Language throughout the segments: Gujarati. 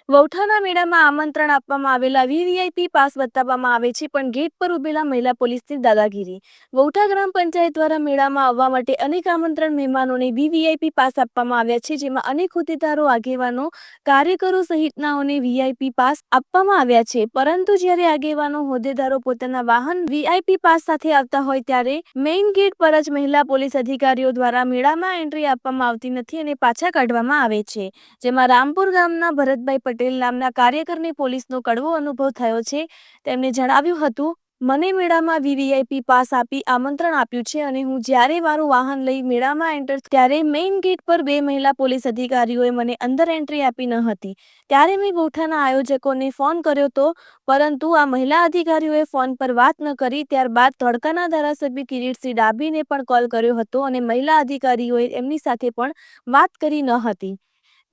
વૌઠાના મેળામાં આમંત્રણ આપવામાં આવેલા વીવીઆઈપી પાસ બતાવવામાં આવે છે, પણ ગેટ પર ઉભેલા મહિલા પોલીસની દાદાગીરી। વૌઠા ગ્રામ પંચાયત દ્વારા મેળામાં આવવા માટે અનેક આમંત્રણ મહેમાનોને વીવીઆઈપી પાસ આપવામાં આવ્યા છે, જેમાં અનેક હોદ્દેદારો, આગેવાનો, કાર્યકરો સહિતનાઓને વીઆઈપી પાસ આપવામાં આવ્યા છે, પરંતુ જ્યારે આગેવાનો, હોદ્દેદારો પોતાના વાહન વીઆઈપી પાસ સાથે આવતા હોય ત્યારે મેઇન ગેટ પર જ મહિલા પોલીસ અધિકારીઓ દ્વારા મેળામાં એન્ટ્રી આપવામાં આવતી નથી અને પાછા કાઢવામાં આવે છે, જેમાં રામપુર ગામના ભરતભાઈ પટેલ નામના કાર્યકરને પોલીસનો કડવો અનુભવ થયો છે। તેમણે જણાવ્યું હતું, મને મેળામાં વીવીઆઈપી પાસ આપી આમંત્રણ આપ્યું છે અને હું જ્યારે મારું વાહન લઈ મેળામાં એન્ટર ત્યારે મેઇન ગેટ પર બે મહિલા પોલીસ અધિકારીઓએ મને અંદર એન્ટ્રી આપી ન હતી। ત્યારે મેં વૌઠાના આયોજકોને ફોન કર્યો તો, પરંતુ આ મહિલા અધિકારીઓએ ફોન પર વાત ન કરી। ત્યારબાદ ધોળકાના ધારાસભ્ય કિરીટસિંહ ડાભીને પણ કોલ કર્યો હતો અને મહિલા અધિકારીઓએ એમની સાથે પણ વાત કરી ન હતી।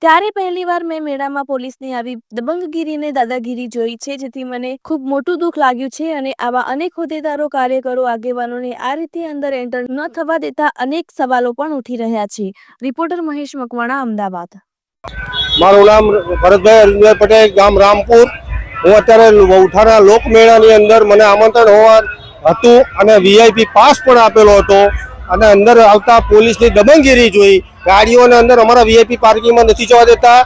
ત્યારે પહેલીવાર મેં મેળામાં પોલીસની આવી દબંગગીરીને દાદાગીરી જોઈ છે, જેથી મને ખૂબ મોટું દુઃખ લાગ્યું છે અને આવા અનેક હોદ્દેદારો, કાર્યકરો, આગેવાનોને આ રીતે અંદર એન્ટર ન થવા દેતા અનેક સવાલો પણ ઉઠી રહ્યા છે। રિપોર્ટર મહેશ મકવાણા, અમદાવાદ। મારું નામ ભરતભાઈ અરવિંદભાઈ પટેલ, ગામ રામપુર। હું અત્યારે વૌઠાના લોકમેળાની અંદર મને આમંત્રણ હોવા હતું અને વીઆઈપી પાસ પણ આપેલો હતો અને અંદર આવતા પોલીસની દબંગગીરી જોઈ। ગાડીઓને અંદર અમારા વીઆઈપી પાર્કિંગમાં નથી જવા દેતા।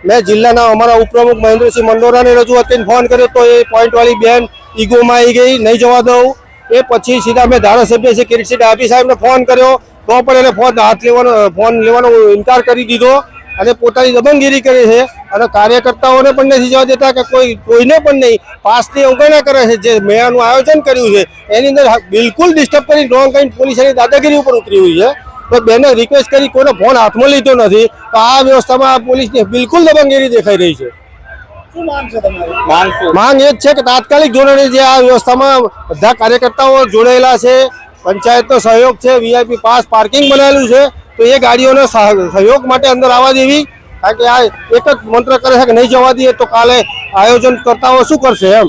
મેં જિલ્લાના અમારા ઉપપ્રમુખ મહેન્દ્રસિંહ મંડોરાને રજૂઆત કરીને ફોન કર્યો તો એ પોઈન્ટવાળી બેન ઈગોમાં આવી ગઈ, નહીં જવા દઉં। એ પછી સીધા મેં ધારાસભ્ય શ્રી કિરીટસિંહ ડાભી સાહેબને ફોન કર્યો તો પણ એને ફોન લેવાનો ઇનકાર કરી દીધો અને પોતાની દબંગગીરી કરી છે અને કાર્યકર્તાઓને પણ નથી જવા દેતા કે કોઈને પણ નહીં, પાસની અવગણના કરે છે। જે મેળાનું આયોજન કર્યું છે એની અંદર બિલકુલ ડિસ્ટર્બ કરી ડ્રોંગ કરીને પોલીસ એની દાદાગીરી ઉપર ઉતરી હોય છે। તો બેને રિક્વેસ્ટ કરી, કોઈનો ફોન હાથમાં લીધો નથી। તો આ વ્યવસ્થામાં પોલીસની બિલકુલ દબંગગીરી દેખાઈ રહી છે। શું માંગ છે તમારી? માંગ એ જ છે કે તાત્કાલિક ધોરણે જે આ વ્યવસ્થામાં બધા કાર્યકર્તાઓ જોડાયેલા છે, પંચાયતનો સહયોગ છે, વીઆઈપી પાસ પાર્કિંગ બનાવેલું છે, તો એ ગાડીઓને સહયોગ માટે અંદર આવવા દેવી। કારણ કે આ એક જ મંત્ર કરે છે કે નહીં જવા દઈએ તો કાલે આયોજન કરતાઓ શું કરશે એમ।